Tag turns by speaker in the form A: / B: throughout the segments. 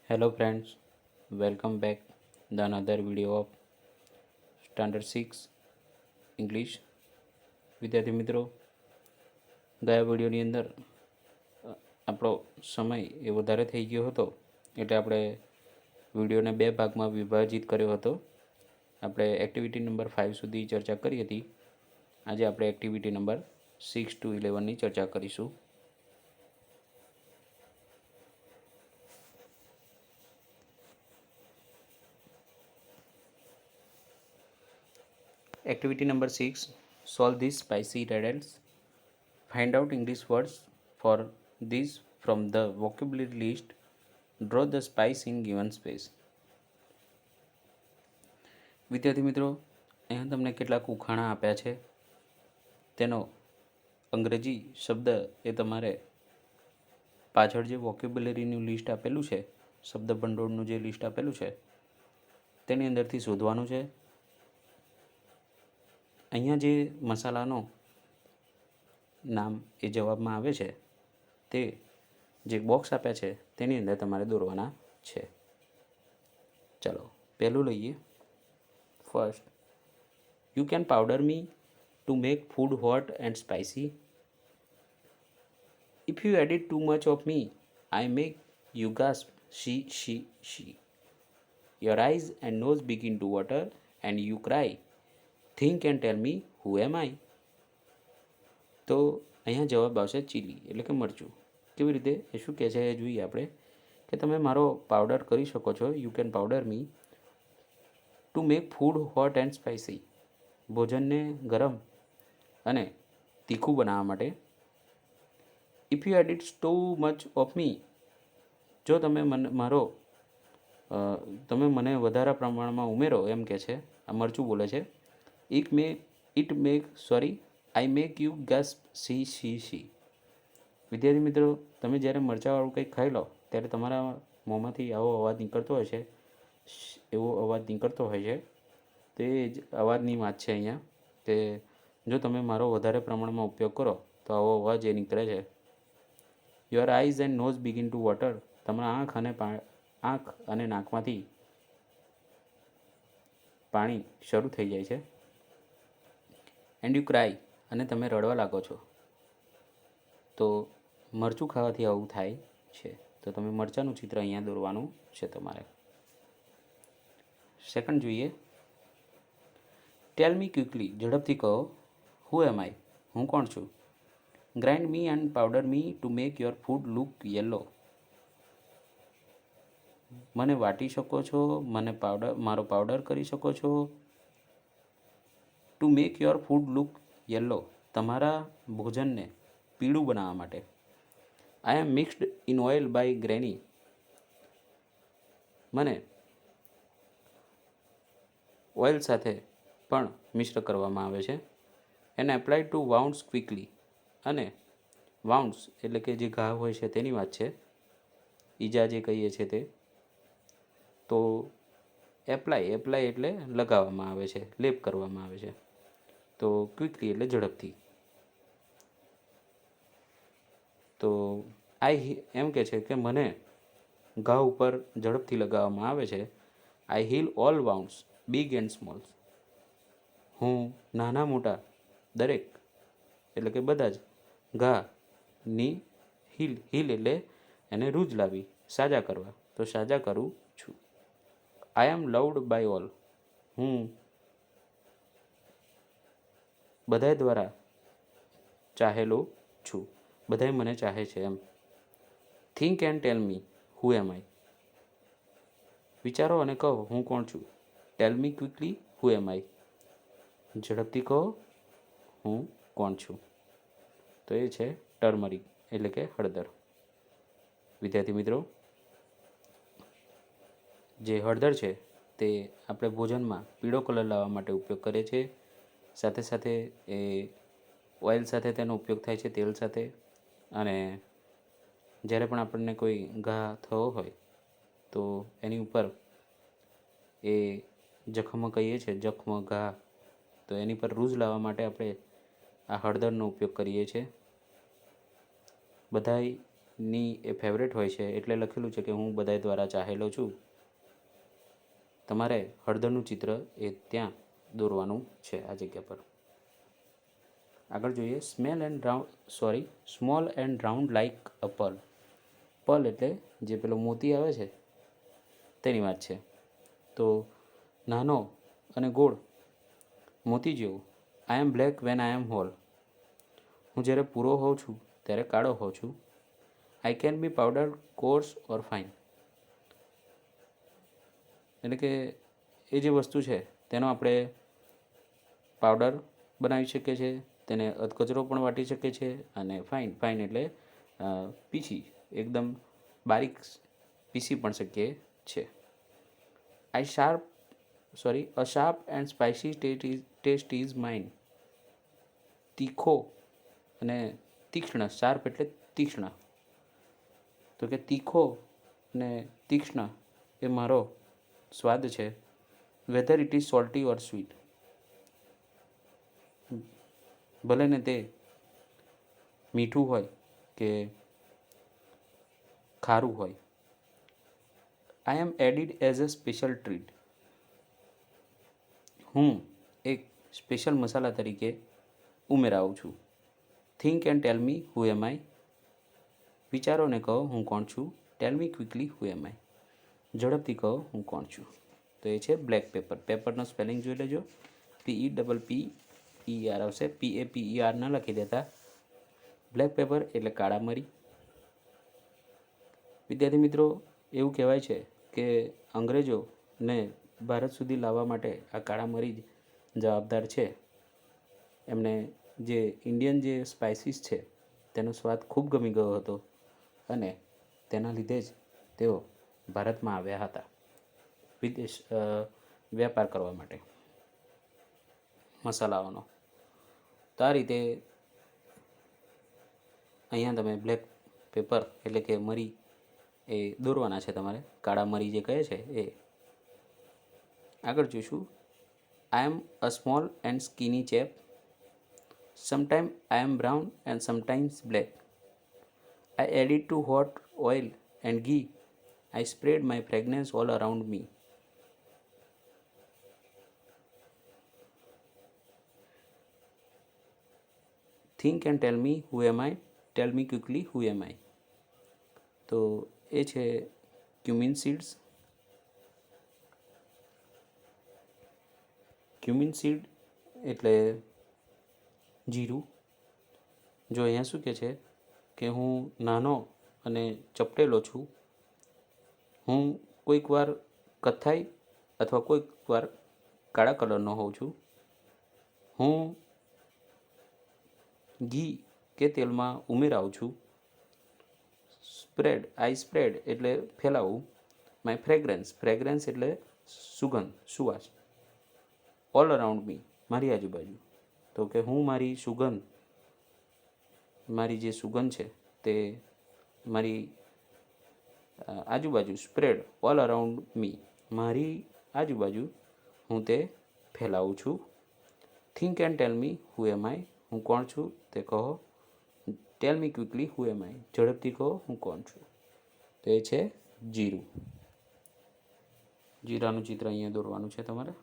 A: Hello friends, welcome back the another video of Standard 6 English. વિદ્યાર્થી મિત્રો, ગયા વિડીયોની અંદર આપણો સમય એ વધારે થઈ ગયો હતો એટલે આપણે વિડીયોને બે ભાગમાં વિભાજિત કર્યો હતો. આપણે એક્ટિવિટી નંબર 5 સુધી ચર્ચા કરી હતી. આજે આપણે એક્ટિવિટી નંબર 6 to 11ની ચર્ચા કરીશું. Activity number 6. Solve these spicy riddles. Find out English words for these from the vocabulary list. Draw the spice in given space. વિદ્યાર્થી મિત્રો, અહીંયા તમને કેટલાક ઉખાણા આપ્યા છે. તેનો અંગ્રેજી શબ્દ એ તમારે પાછળ જે વોકેબ્યુલરીનું લિસ્ટ આપેલું છે, શબ્દ ભંડોળનું જે લિસ્ટ આપેલું છે તેની અંદરથી શોધવાનું છે. અહીંયા જે મસાલાનો નામ એ જવાબમાં આવે છે તે જે બોક્સ આપ્યા છે તેની અંદર તમારે દોરવાના છે. ચાલો પહેલું લઈએ. First, you can powder me to make food hot and spicy. If you add too much of me I make you gasp she. Your eyes and nose begin to water and you cry. Think and tell me, who am I? તો અહીંયા જવાબ આવશે chilli એટલે કે મરચું. કેવી રીતે એ શું કહે છે એ જોઈએ આપણે કે તમે મારો પાવડર કરી શકો છો. You can powder me to make food hot and spicy. ભોજનને ગરમ અને તીખું બનાવવા માટે. If you add too much of me, જો તમે તમે મને વધારે પ્રમાણમાં ઉમેરો એમ કે છે. આ મરચું બોલે છે. I make you gasp see. વિદ્યાર્થી મિત્રો, તમે જ્યારે મરચાંવાળું કંઈક ખાઈ લો ત્યારે તમારા મોંમાંથી આવો અવાજ નીકળતો હોય છે, એવો અવાજ નીકળતો હોય છે. તો એ જ અવાજની વાત છે અહીંયા કે જો તમે મારો વધારે પ્રમાણમાં ઉપયોગ કરો તો આવો અવાજ એ નીકળે છે. Your eyes and nose begin to water. તમારા આંખ અને નાકમાંથી પાણી શરૂ થઈ જાય છે. એન્ડ યુ ક્રાય, અને તમે રડવા લાગો છો. તો મરચું ખાવાથી આવું થાય છે. તો તમે મરચાંનું ચિત્ર અહીંયા દોરવાનું છે તમારે. સેકન્ડ જોઈએ. ટેલ મી ક્વિકલી, ઝડપથી કહો. હુ એમ આઈ, હું કોણ છું. Grind me and powder me to make your food look yellow. મને વાટી શકો છો, મારો પાવડર કરી શકો છો. Two make your food look yellow, તમારા ભોજનને પીળું બનાવવા માટે. આઈ એમ મિક્સડ ઇન ઓઇલ બાય ગ્રેની. મને ઓઇલ સાથે પણ મિશ્ર કરવામાં આવે છે. એન્ડ એપ્લાય ટુ વાઉન્ડ્સ ક્વિકલી, અને વાઉન્ડ્સ એટલે કે જે ઘા હોય છે તેની વાત છે, ઈજા જે કહીએ છીએ તે. તો એપ્લાય એટલે લગાવવામાં આવે છે, લેપ કરવામાં આવે છે. તો ક્વિકલી એટલે ઝડપથી. તો એમ કે છે કે મને ઘા ઉપર ઝડપથી લગાવવામાં આવે છે. I heal all wounds big and small. હું નાના મોટા દરેક એટલે કે બધા જ ઘાની હીલ એટલે એને રૂજ લાવી, સાજા કરવા. તો સાજા કરું છું. આઈ એમ લવ્ડ બાય ઓલ. હું બધાય દ્વારા ચાહેલો છું. બધાય મને ચાહે છે એમ. Think and tell me, who am I. વિચારો અને કહો હું કોણ છું. Tell me quickly, who am I. ઝડપથી કહો હું કોણ છું. તો એ છે ટર્મરિક એટલે કે હળદર. વિદ્યાર્થી મિત્રો, જે હળદર છે તે આપણે ભોજનમાં પીળો કલર લાવવા માટે ઉપયોગ કરીએ છીએ. સાથે સાથે એ ઓઇલ સાથે તેનો ઉપયોગ થાય છે, તેલ સાથે. અને જ્યારે પણ આપણને કોઈ ઘા થયો હોય તો એની ઉપર એ જખમ કહીએ છીએ, જખમ, ઘા, તો એની પર રૂઝ લાવવા માટે આપણે આ હળદરનો ઉપયોગ કરીએ છીએ. બધાય ની એ ફેવરેટ હોય છે, એટલે લખેલું છે કે હું બધાય દ્વારા ચાહેલો છું. તમારે હળદરનું ચિત્ર એ ત્યાં દોરવાનું છે આ જગ્યા પર. આગળ જોઈએ. Small and round like a Perl. Perl એટલે જે પેલો મોતી આવે છે તેની વાત છે. તો નાનો અને ગોળ મોતી જેવું. I am black when I am whole. હું જ્યારે પૂરો હોઉં છું ત્યારે કાળો હોઉં છું. I can be powder, coarse or fine. એટલે કે એ જે વસ્તુ છે તેનો આપણે પાવડર બનાવી શકીએ છીએ, તેને અધકચરો પણ વાટી શકીએ છીએ, અને ફાઇન એટલે પીસી એકદમ બારીક પીસી પણ શકીએ છીએ. A sharp and spicy taste is mine. તીખો અને તીક્ષ્ણ. શાર્પ એટલે તીક્ષ્ણ. તો કે તીખો અને તીક્ષ્ણ એ મારો સ્વાદ છે. Whether it is salty or sweet. ભલે ને તે મીઠું હોય કે ખારું હોય. I am added as a special treat. હું એક સ્પેશિયલ મસાલા તરીકે ઉમેરાવું છું. Think and tell me who am I. વિચારો ને કહો હું કોણ છું. Tell me quickly who am I. ઝડપથી કહો હું કોણ છું. તો એ છે બ્લેક પેપર. પેપરનો સ્પેલિંગ જોઈ લેજો. PEPPER આવશે. PAPER ન લખી દેતા. બ્લેક પેપર એટલે કાળા મરી. વિદ્યાર્થી મિત્રો, એવું કહેવાય છે કે અંગ્રેજોને ભારત સુધી લાવવા માટે આ કાળા મરી જ જવાબદાર છે. એમને જે ઇન્ડિયન જે સ્પાઇસીસ છે તેનો સ્વાદ ખૂબ ગમી ગયો હતો, અને તેના લીધે જ તેઓ ભારતમાં આવ્યા હતા વ્યાપાર કરવા માટે મસાલાઓનો. તો આ રીતે અહીંયા તમે બ્લેક પેપર એટલે કે મરી એ દોરવાના છે તમારે. કાળા મરી જે કહે છે એ. આગળ જોઈશું. આઈ એમ a small and skinny chap. Sometime I am brown and sometimes black. I added to hot oil and ghee. I spread my fragrance all around me. Think and tell me who am I. Tell me quickly who am I. તો એ છે cumin seeds. Cumin seed એટલે જીરું. જો અહીંયા શું કહે છે કે હું નાનો અને ચપટેલો છું. હું કોઈક વાર કથ્થાઈ અથવા કોઈક વાર કાળા કલરનો હોઉં છું. હું ઘી કે તેલમાં ઉમેરાવું છું. આઈ સ્પ્રેડ એટલે ફેલાવું. માય ફ્રેગ્રન્સ એટલે સુગંધ, સુવાસ. ઓલ અરાઉન્ડ મી મારી આજુબાજુ. તો કે હું મારી જે સુગંધ છે તે મારી આજુબાજુ. સ્પ્રેડ ઓલ અરાઉન્ડ મી મારી આજુબાજુ હું તે ફેલાવું છું. Think and tell me who am આઈ. હું કોણ છું તે કહો. ટેલ me quickly who am I. ઝડપથી કહો હું કોણ છું. તો એ છે જીરું. જીરાનું ચિત્ર અહીંયા દોરવાનું છે તમારે.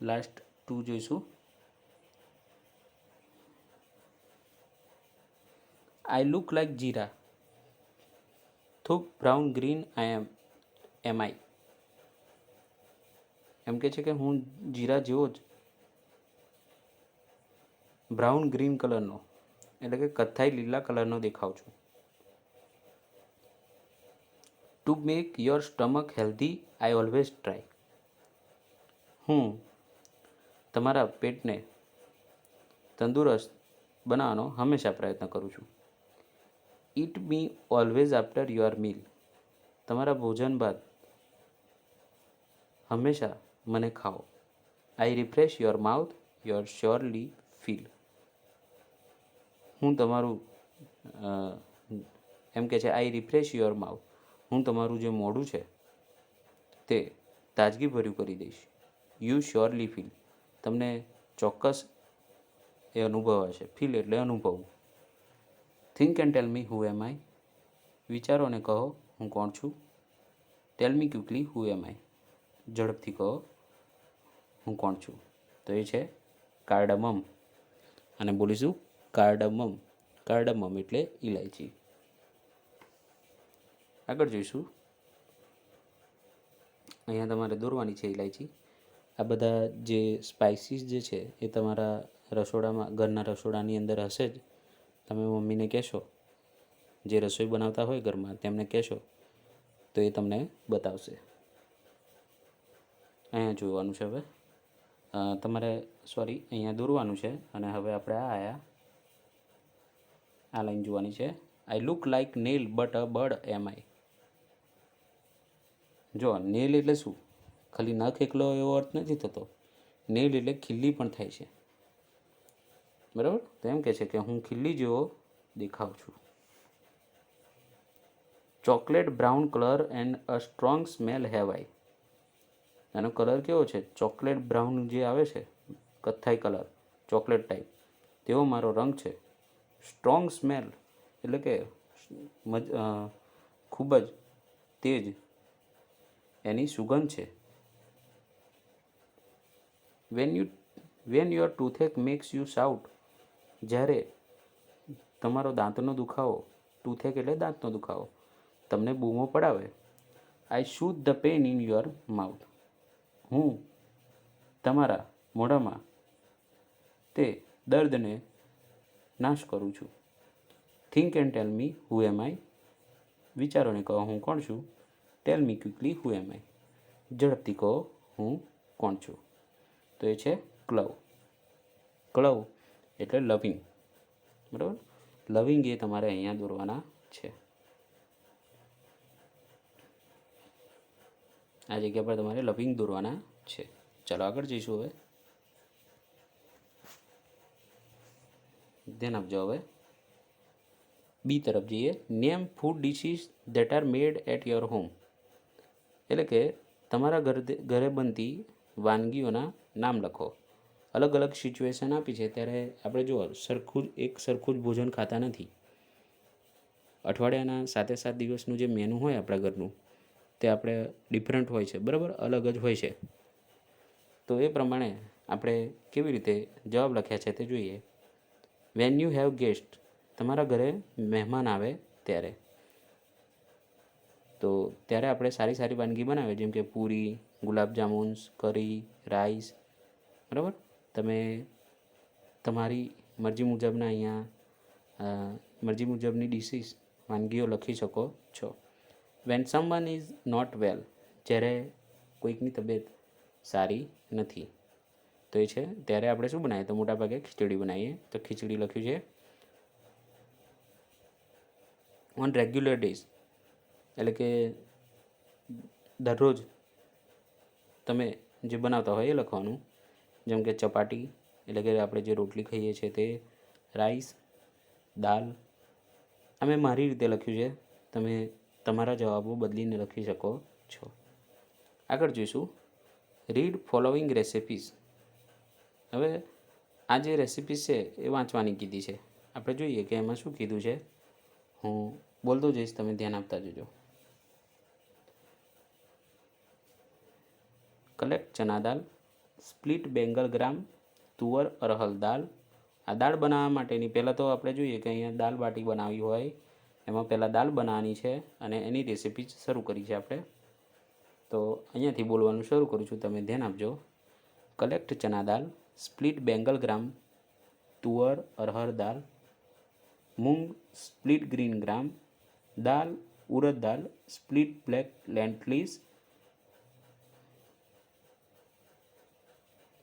A: લાસ્ટ 2 જોઈશું. I look like jeera. થુક બ્રાઉન ગ્રીન એમ આઈ. એમ કે છે કે હું જીરા જેવો જ બ્રાઉન ગ્રીન કલરનો એટલે કે કથ્થાઈ લીલા કલરનો દેખાવ છું. To make your stomach healthy I always try. હું તમારા પેટને તંદુરસ્ત બનાવવાનો હંમેશા પ્રયત્ન કરું છું. Eat me always after your meal. તમારા ભોજન બાદ હંમેશા મને ખાઓ. I refresh your mouth your surely feel. હું તમારું એમ કે છે આઈ રિફ્રેશ યોર માઉથ. હું તમારું જે મોઢું છે તે તાજગીભર્યું કરી દઈશ. યુ શ્યોરલી ફીલ, તમને ચોક્કસ એ અનુભવ હશે. ફીલ એટલે અનુભવવું. Think and tell me who am I, વિચારો અને કહો હું કોણ છું. Tell me quickly who am I, ઝડપથી કહો હું કોણ છું. તો એ છે કાર્ડમમ. અને બોલીશું કાર્ડમમ. કાર્ડમમ એટલે ઇલાયચી. આગળ જોઈશું. અહીંયા તમારે દોરવાની છે ઇલાયચી. આ બધા જે સ્પાઇસીસ જે છે એ તમારા રસોડામાં, ઘરના રસોડાની અંદર હશે જ. તમે મમ્મીને કહેશો, જે રસોઈ બનાવતા હોય ઘરમાં તેમને કહેશો તો એ તમને બતાવશે. અહીંયા જોવાનું છે. હવે તમારે અહીંયા દોરવાનું છે. અને હવે આપણે આ લાઈન જોવાની છે. I look like nail but a bird am I. જો નેલ એટલે શું? ખાલી નખ એકલો એવો અર્થ નથી થતો. નેલ એટલે ખીલ્લી પણ થાય છે, બરાબર? તો એમ કહે છે કે હું ખીલ્લી જેવો દેખાવ છું. Chocolate brown colour and a strong smell have આઈ. એનો કલર કેવો છે? ચોકલેટ બ્રાઉન જે આવે છે, કથ્થાઈ કલર, ચોકલેટ ટાઈપ, તેવો મારો રંગ છે. સ્ટ્રોંગ સ્મેલ એટલે કે ખૂબ જ તેજ એની સુગંધ છે. When your toothache makes you shout, જ્યારે તમારો દાંતનો દુખાવો, ટૂથેક એટલે દાંતનો દુખાવો, તમને બૂમો પડાવે. I shoot the pain in your mouth, હું તમારા મોઢામાં તે દર્દને નાશ કરું છું. Think and tell me who am આઈ, વિચારોને કહો હું કોણ છું. Tell me quickly who am I, ઝડપથી કહો હું કોણ છું. તો એ છે ક્લવ. ક્લવ એટલે લવિંગ, બરાબર? લવિંગ એ તમારે અહીંયા દોરવાના છે. આ જગ્યા પર તમારે લવિંગ દોરવાના છે. ચાલો આગળ જઈશું. હવે ધ્યાન આપજો. હવે બી તરફ જઈએ. Name food dishes that are made at your home, એટલે કે તમારા ઘરે બનતી વાનગીઓના નામ લખો. અલગ અલગ સિચ્યુએશન આપી છે ત્યારે આપણે જુઓ એક સરખું જ ભોજન ખાતા નથી. અઠવાડિયાના 7 દિવસનું જે મેનુ હોય આપણા ઘરનું તે આપણે ડિફરન્ટ હોય છે, બરાબર? અલગ જ હોય છે. તો એ પ્રમાણે આપણે કેવી રીતે જવાબ લખ્યા છે તે જોઈએ. વેન યુ હેવ ગેસ્ટ, તમારા ઘરે મહેમાન આવે ત્યારે, તો ત્યારે આપણે સારી સારી વાનગી બનાવીએ, જેમ કે પૂરી, ગુલાબજામુન, કરી, રાઈસ, બરાબર? તમે તમારી મરજી મુજબના મરજી મુજબની ડિશિસ, વાનગીઓ લખી શકો છો. When someone is not well, જ્યારે કોઈકની તબિયત સારી નથી, તો એ છે ત્યારે આપણે શું બનાવીએ? તો મોટાભાગે ખીચડી બનાવીએ. તો ખીચડી લખ્યું છે. ઓન રેગ્યુલર ડેઝ એટલે કે દરરોજ તમે જે બનાવતા હોય એ લખવાનું. જેમ કે ચપાટી એટલે કે આપણે જે રોટલી ખાઈએ છીએ તે, રાઈસ, દાલ. આ મેં મારી રીતે લખ્યું છે, તમે તમારા જવાબો બદલીને લખી શકો છો. આગળ જોઈશું. Read following recipes. હવે આ જે રેસિપીઝ છે એ વાંચવાની કીધી છે. આપણે જોઈએ કે એમાં શું કીધું છે. હું બોલતો જઈશ, તમે ધ્યાન આપતા જજો. Collect chana dal, split Bengal gram, તુવર અરહલ દાલ. આ દાળ બનાવવા માટેની પહેલાં તો આપણે જોઈએ કે અહીંયા દાલ બાટી બનાવી હોય એમાં પહેલાં દાલ બનાવવાની છે અને એની રેસિપી શરૂ કરી છે આપણે. તો અહીંયાથી બોલવાનું શરૂ કરું છું, તમે ધ્યાન આપજો. Collect chana dal, split Bengal gram, toor arhar dal, moong split green gram, dal urad dal, split black lentils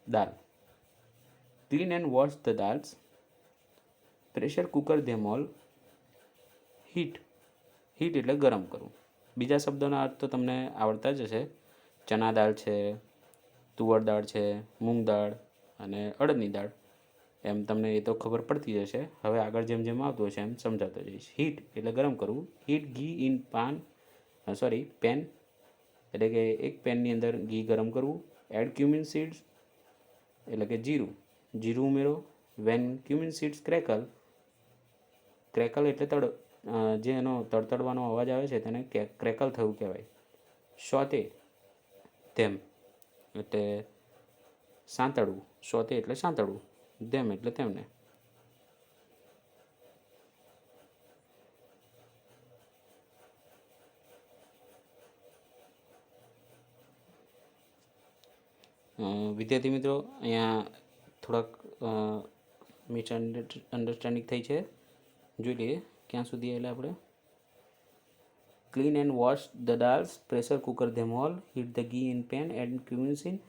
A: dal. Clean and wash the dals, pressure cooker them all, heat એટલે ગરમ કરવું. બીજા શબ્દોના અર્થ તો તમને આવડતા જ હશે. ચના દાળ છે, તુવર દાળ છે, મૂંગ દાળ અને અડદની દાળ, એમ તમને એ તો ખબર પડતી જ હશે. હવે આગળ જેમ જેમ આવતું હશે એમ સમજાતો જઈશ. હીટ એટલે ગરમ કરવું. હીટ ઘી ઇન પેન એટલે કે એક પેનની અંદર ઘી ગરમ કરવું. એડ ક્યુમિન સીડ્સ એટલે કે જીરું ઉમેરો. વેન ક્યુમિન સીડ્સ ક્રેકલ એટલે જે એનો તડતડવાનો અવાજ આવે છે તેને ક્રેકલ થયું કહેવાય. સોતે ધેમ એટલે સાંતળવું. સોતે એટલે સાંતળવું. ધેમ એટલે તેમને. વિદ્યાર્થી મિત્રો, અહીંયા થોડાક મિસ અન્ડરસ્ટેન્ડિંગ થઈ છે. જોઈ લઈએ ક્યાં સુધી આવેલા આપણે. Clean and wash the dals, pressure cooker them all, heat the ghee in pan, add cumin seed,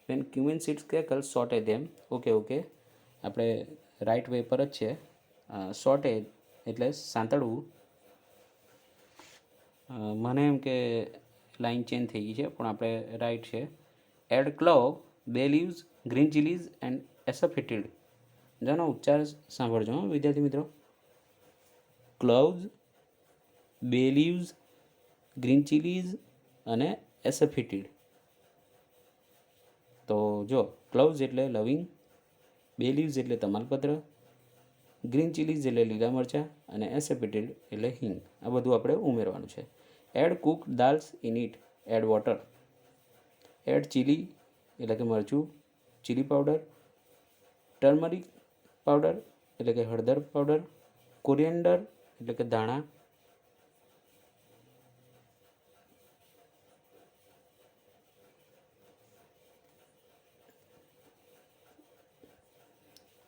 A: when cumin seeds crackle saute them. Okay આપણે રાઈટ વે પર જ છે. સોટે એટલે સાંતળવું. મને એમ કે લાઈન ચેન્જ થઈ ગઈ છે પણ આપણે રાઈટ છે. એડ ક્લોવ, બે લીવ્સ, ગ્રીન ચીલીઝ એન્ડ એસફેટેડ. જેનો ઉચ્ચાર સાંભળજો વિદ્યાર્થી મિત્રો. ક્લોવ્સ, બે લીવ્સ, ગ્રીન ચીલીઝ અને એસફેટેડ. તો જો ક્લોવ્સ એટલે લવિંગ, બે લીવ્સ એટલે તમાલપત્ર, ગ્રીન ચીલીઝ એટલે લીલા મરચાં અને એસફેટેડ એટલે હિંગ. આ બધું આપણે ઉમેરવાનું છે. Add cook dals in it, add water. Add chili એટલે કે મરચું, ચીલી પાવડર, ટર્મરિક પાવડર એટલે કે હળદર પાવડર, કોરિએન્ડર એટલે કે ધાણા,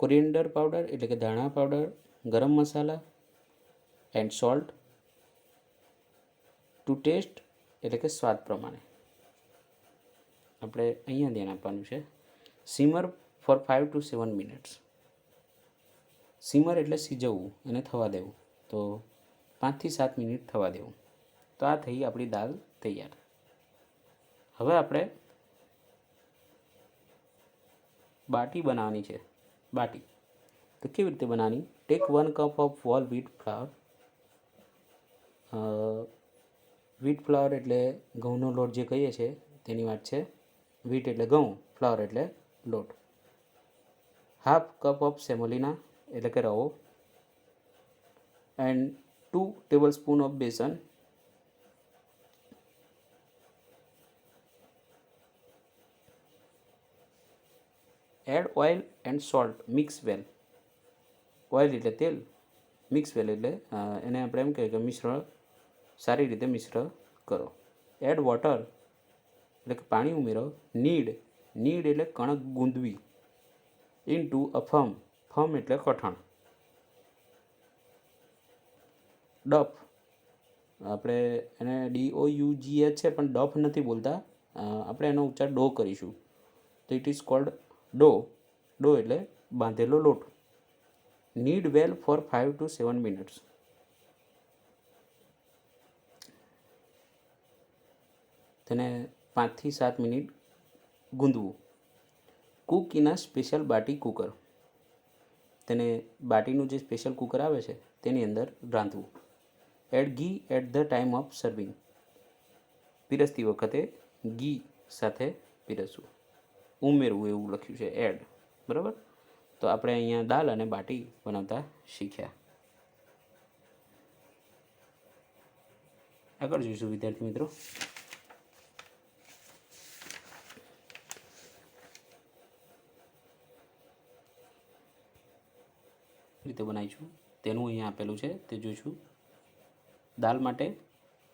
A: કોરિએન્ડર પાવડર એટલે કે ધાણા powder, garam masala and salt to taste એટલે કે સ્વાદ પ્રમાણે. આપણે અહીંયા ધ્યાન આપવાનું છે. Simmer for 5 to 7 minutes. Simmer એટલે સિજવવું અને થવા દેવું. તો 5 થી 7 મિનિટ થવા દેવું. તો આ થઈ આપણી દાળ તૈયાર. હવે આપણે બાટી બનાવવાની છે. બાટી તો કેવી રીતે બનાવવાની? Take 1 cup of whole wheat flour. Wheat flour એટલે ઘઉંનો લોટ જે કહીએ છીએ તેની વાત છે. વ્હીટ એટલે ઘઉં, ફ્લાવર એટલે લોટ. હાફ કપ ઓફ સેમોલિના એટલે કે રવો, and 2 tablespoon of besan. Add oil and salt, mix well. Oil એટલે તેલ, મિક્સ વેલ એટલે એને આપણે એમ કહીએ કે સારી રીતે મિશ્ર કરો. એડ વોટર એટલે કે પાણી ઉમેરો. નીડ એટલે કણક ગૂંદવી. ઇન્ટુ અ ફર્મ એટલે કઠણ. ડફ આપણે એને DOUGH છે પણ ડફ નથી બોલતા. આપણે એનો ઉચ્ચાર ડો કરીશું. તો ઇટ ઇઝ કોલ્ડ ડો એટલે બાંધેલો લોટ. Knead well for 5 to 7 minutes. તેને 5 થી 7 મિનિટ ગૂંદવું. Cook in a special bati cooker. તેને બાટીનું જે સ્પેશિયલ કુકર આવે છે તેની અંદર રાંધવું. Add ghee at the time of serving. પીરસતી વખતે ઘી સાથે પીરસવું. ઉમેરવું એવું લખ્યું છે એડ. બરાબર. તો આપણે અહીંયા દાલ અને બાટી બનાવતા શીખ્યા. આગળ જોઈશું વિદ્યાર્થી મિત્રો. રીતે બનાવીશું તેનું અહીંયા આપેલું છે તે જોઈશું. દાલ માટે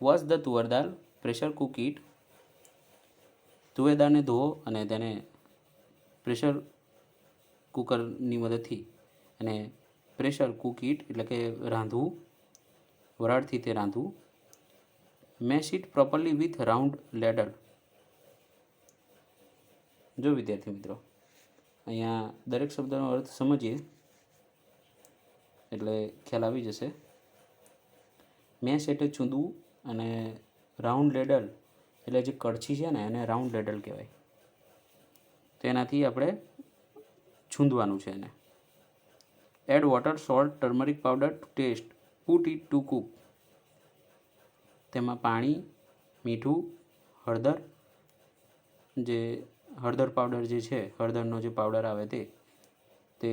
A: wash the toor dal, pressure cook it. તુવેર દાળને ધોવો અને તેને પ્રેશર કુકરની મદદથી અને પ્રેશર કુક ઇટ એટલે કે રાંધવું, વરાળથી તે રાંધવું. Mash it properly with round ladle. જો વિદ્યાર્થી મિત્રો અહીંયા દરેક શબ્દનો અર્થ સમજીએ એટલે ખ્યાલ આવી જશે. મેશ એટલે ચૂંદવું અને રાઉન્ડ લેડલ એટલે જે કડછી છે ને એને રાઉન્ડ લેડલ કહેવાય. તેનાથી આપણે છૂંદવાનું છે એને. Add water, salt, turmeric powder to taste. Put it to cook. તેમાં પાણી, મીઠું, હળદર, જે હળદર પાવડર જે છે, હળદરનો જે પાવડર આવે તે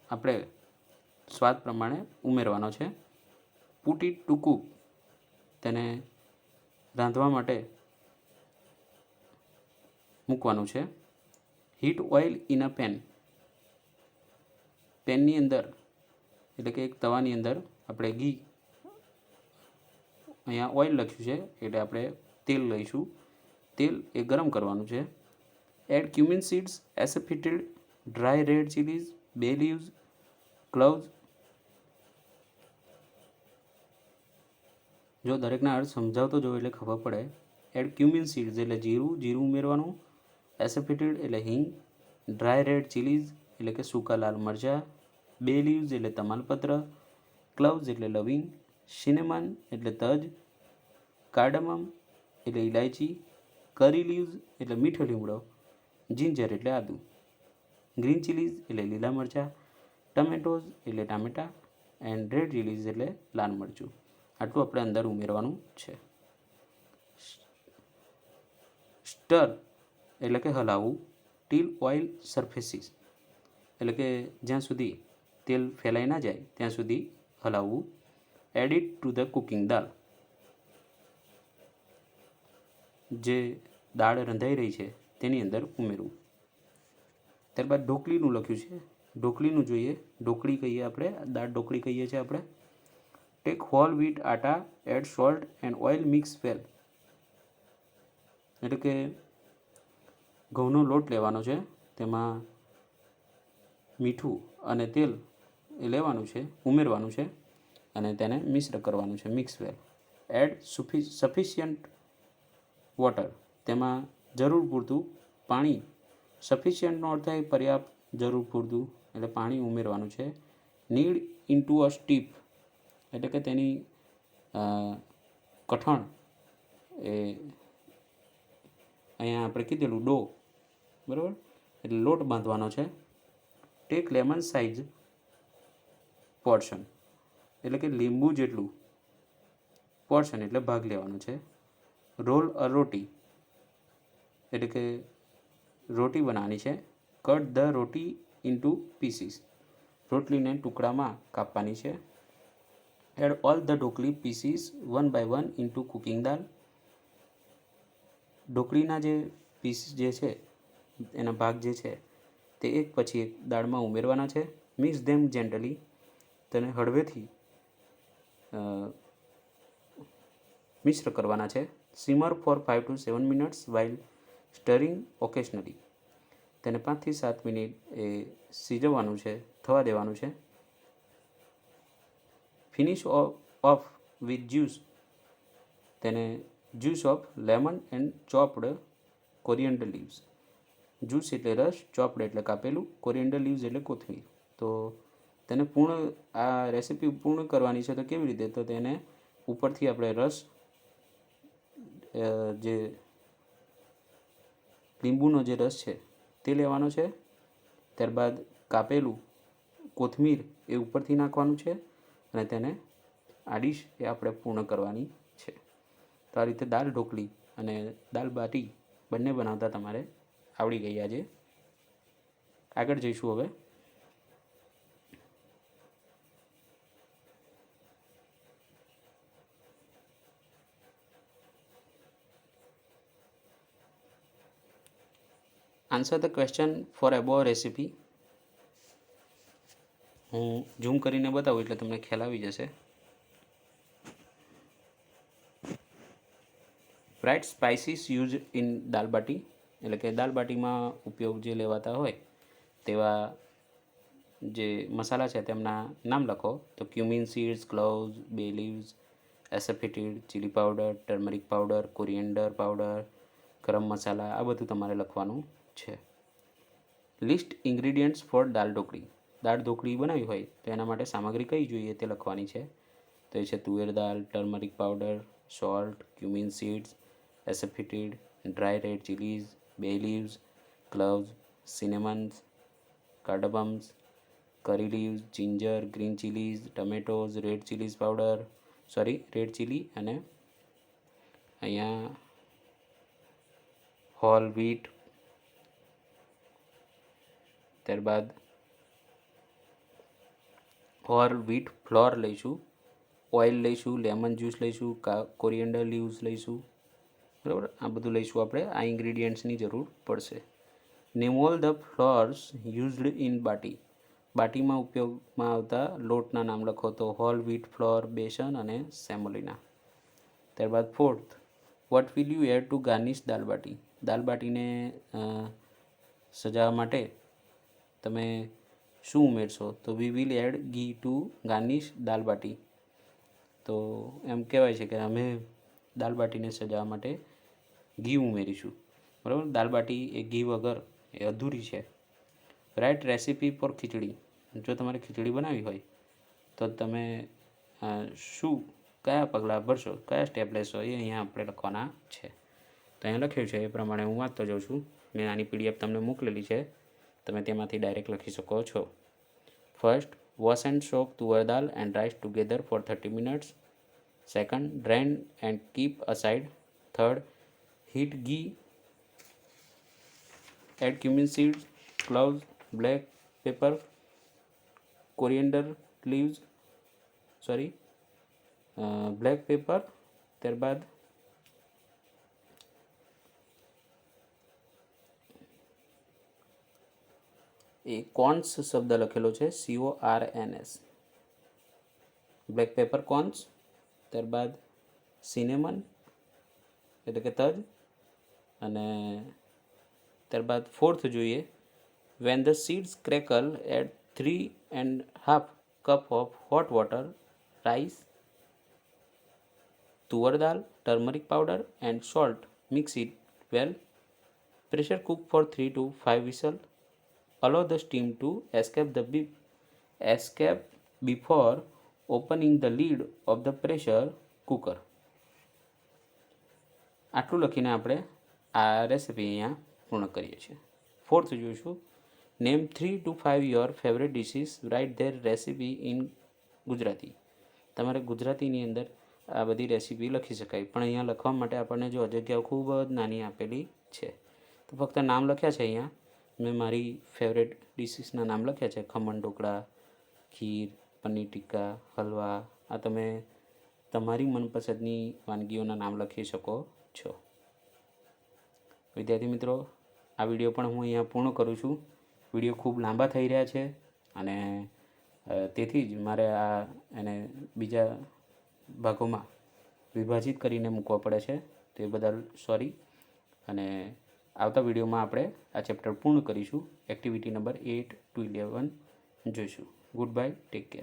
A: આપણે સ્વાદ પ્રમાણે ઉમેરવાનો છે. પુટ ઇટ ટુ કુક, તેને રાંધવા માટે મૂકવાનું છે. Heat oil in a pan, પેનની અંદર એટલે કે એક તવાની અંદર આપણે ઘી, અહીંયા ઓઇલ લખ્યું છે એટલે આપણે તેલ લઈશું. તેલ એ ગરમ કરવાનું છે. Add cumin seeds, asafoetida, dry red chilies, bay leaves, cloves. જો દરેકના અર્થ સમજાવતો જો એટલે ખબર પડે. એડ ક્યુમિન સીડ્સ એટલે જીરું ઉમેરવાનું. એસેફિટેડ એટલે હિંગ. ડ્રાય રેડ ચીલીઝ એટલે કે સૂકા લાલ મરચાં. બે લીવ્સ એટલે તમાલપત્ર. ક્લવ્સ એટલે લવિંગ. સિનેમન એટલે તજ. કાર્ડમમ એટલે ઇલાયચી. કરી લીવ્સ એટલે મીઠો લીમડો. જિંજર એટલે આદુ. ગ્રીન ચીલીઝ એટલે લીલા મરચાં. ટમેટોઝ એટલે ટામેટાં. એન્ડ રેડ ચીલીઝ એટલે લાલ મરચું. આટલું આપણે અંદર ઉમેરવાનું છે. સ્ટર એટલે કે હલાવવું. ટીલ ઓઇલ સરફેસીસ એટલે કે જ્યાં સુધી તેલ ફેલાઈ ના જાય ત્યાં સુધી હલાવવું. Add it to the cooking dal, જે દાળ રંધાઈ રહી છે તેની અંદર ઉમેરવું. ત્યારબાદ ઢોકળીનું લખ્યું છે. ઢોકળીનું જોઈએ. ઢોકળી કહીએ આપણે, દાળ ઢોકળી કહીએ છીએ આપણે. Take whole wheat atta, add salt and oil, mix well. એટલે કે ઘઉંનો લોટ લેવાનો છે, તેમાં મીઠું અને તેલ એ લેવાનું છે, ઉમેરવાનું છે અને તેને મિશ્ર કરવાનું છે, મિક્સ વેલ. એડ સફિશિયન્ટ વોટર, તેમાં જરૂર પૂરતું પાણી. સફિશિયન્ટનો અર્થ થાય પર્યાપ્ત, જરૂર પૂરતું એટલે પાણી ઉમેરવાનું છે. નીડ ઇન્ટુ અ સ્ટીપ એટલે કે તેની કઠણ એ અહીંયા આપણે કીધેલું ડો, બરાબર, એટલે લોટ બાંધવાનો છે. ટેક લેમન સાઇઝ પોર્શન એટલે કે લીંબુ જેટલું પોર્શન એટલે ભાગ લેવાનો છે. રોલ અ રોટી એટલે કે રોટી બનાવવાની છે. Cut the roti into pieces, રોટલીને ટુકડામાં કાપવાની છે. Add all the dhokli pieces one by one into cooking dal. ઢોકળીના જે પીસ જે છે, એના ભાગ જે છે તે એક પછી એક દાળમાં ઉમેરવાના છે. મિક્સ ધેમ જેન્ટલી, તેને હળવેથી મિશ્ર કરવાના છે. Simmer for 5 to 7 minutes while stirring occasionally, તેને 5 થી 7 મિનિટ એ સિજવવાનું છે, થવા દેવાનું છે. ફિનિશ ઓફ વિથ જ્યુસ, તેને juice of lemon and chopped coriander leaves. Juice એટલે રસ, ચોપ્ડ એટલે કાપેલું, કોરિયન્ડર લીવ્સ એટલે કોથમીર. તો તેને આ રેસીપી પૂર્ણ કરવાની છે તો કેવી રીતે, તો તેને ઉપરથી આપણે રસ, જે લીંબુનો જે રસ છે તે લેવાનો છે. ત્યારબાદ કાપેલું કોથમીર એ ઉપરથી નાખવાનું છે અને તેને આ ડીશ એ આપણે પૂર્ણ કરવાની છે. તો આ રીતે દાળ ઢોકળી અને દાળ બાટી બંને બનાવતા તમારે આવડી ગઈ આજે. આગળ જઈશું હવે. Answer the question for above recipe. હું ઝૂમ કરીને બતાવું એટલે તમને ખ્યાલ આવી જશે. Write spices use in dal bati એટલે કે દાલ બાટીમાં ઉપયોગ જે લેવાતા હોય તેવા જે મસાલા છે તેમના નામ લખો. તો cumin seeds, cloves, bay leaves, asafoetida, chili powder, turmeric powder, coriander powder, garam masala, આ બધું તમારે લખવાનું છે. List ingredients for dal dhokli. Dal dhokli બનાવી હોય તો એના માટે સામગ્રી કઈ જોઈએ તે લખવાની છે. તો એ છે toor dal, turmeric powder, salt, cumin seeds, asafoetida, dry red chilies, bay leaves, cloves, cinnamons, cardamoms, curry leaves, ginger, green chilies, tomatoes, red chilies powder, red chili અને અહીંયા હોલ વ્હીટ, ત્યારબાદ હોલ વ્હીટ ફ્લોર લઈશું, ઓઇલ લઈશું, lemon juice લઈશું, coriander leaves લઈશું, બરાબર. આ બધું લઈશું આપણે. આ ઇન્ગ્રીડિયન્ટ્સની જરૂર પડશે. Name all the flours used in bati. બાટીમાં ઉપયોગમાં આવતા લોટના નામ લખો તો હોલ વ્હીટ ફ્લોર, બેસન અને સેમોલિના. ત્યારબાદ fourth, what will you add to garnish dal bati. દાલ બાટીને સજાવવા માટે તમે શું ઉમેરશો? તો we will add ghee to garnish dal bati. તો એમ કહેવાય છે કે અમે દાલ બાટીને સજાવવા માટે ઘી ઉમેરીશું, બરાબર. દાલ બાટી એ ઘી વગર એ અધૂરી છે. રાઇટ રેસીપી ફોર ખીચડી. જો તમારે ખીચડી બનાવવી હોય તો તમે કયા પગલાં ભરશો, કયા સ્ટેપ લેશો, એ અહીંયા આપણે લખવાના છે. તો અહીંયા લખ્યું છે એ પ્રમાણે હું વાંચતો જાઉં છું. મેં આની PDF તમને મોકલેલી છે, તમે તેમાંથી ડાયરેક્ટ લખી શકો છો. First, wash and soak toor dal and rice together for 30 minutes. Second, drain and keep aside. Third, heat ghee, add cumin seeds, cloves, black pepper, coriander leaves, black pepper. ત્યારબાદ એ કોર્ન્સ શબ્દ લખેલો છે, CORNS, બ્લેક પેપર કોર્ન્સ. ત્યારબાદ cinnamon એટલે કે તજ. અને ત્યારબાદ ફોર્થ જોઈએ, when the seeds crackle add 3.5 cup of hot water, rice, toor dal, turmeric powder and salt. Mix it well. Pressure cook for 3 to 5 whistles. Allow the steam to escape before opening the lid of the pressure cooker. આટલું લખીને આપણે આ recipe અહીંયા પૂર્ણ કરીએ છીએ. Fourth જોઈશું, name 3 to 5 your favourite dishes, write their recipe in Gujarati. તમારે ગુજરાતીની અંદર આ બધી રેસીપી લખી શકાય, પણ અહીંયા લખવા માટે આપણને જો જગ્યાઓ ખૂબ જ નાની આપેલી છે, તો ફક્ત નામ લખ્યા છે. અહીંયા મેં મારી ફેવરેટ ડિશિસના નામ લખ્યા છે, ખમણ ઢોકળા, ખીર, પનીર ટિક્કા, હલવા. આ તમે તમારી મનપસંદની વાનગીઓના નામ લખી શકો છો. વિદ્યાર્થી મિત્રો, આ વિડીયો પણ હું અહીંયા પૂર્ણ કરું છું. વિડીયો ખૂબ લાંબા થઈ રહ્યા છે અને તેથી જ મારે એને બીજા ભાગોમાં વિભાજિત કરીને મૂકવા પડે છે. તે બદલ સોરી. અને આવતા વિડીયોમાં આપણે આ ચેપ્ટર પૂર્ણ કરીશું. એક્ટિવિટી નંબર 8 to 11 જોઈશું. Good bye, take care.